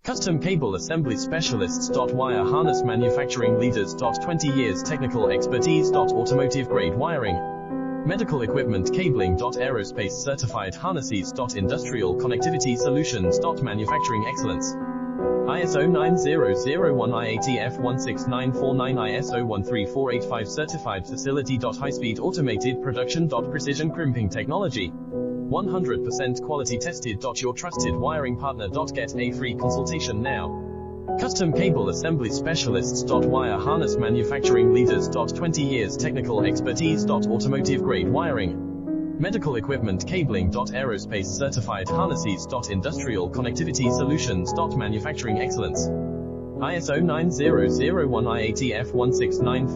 Custom Cable Assembly Specialists. Wire Harness Manufacturing Leaders. 20 years technical expertise. Automotive grade wiring, medical equipment cabling. Aerospace certified harnesses. Industrial connectivity solutions. Manufacturing excellence. ISO 9001 IATF 16949 ISO 13485 certified facility. High-speed automated production. Precision crimping technology. 100% quality tested. Your trusted wiring partner. Get a free consultation now. Custom Cable Assembly Specialists. Wire Harness Manufacturing Leaders. 20 years technical expertise. Automotive grade wiring, medical equipment cabling. Aerospace certified harnesses. Industrial connectivity solutions. Manufacturing excellence. ISO 9001 IATF 16949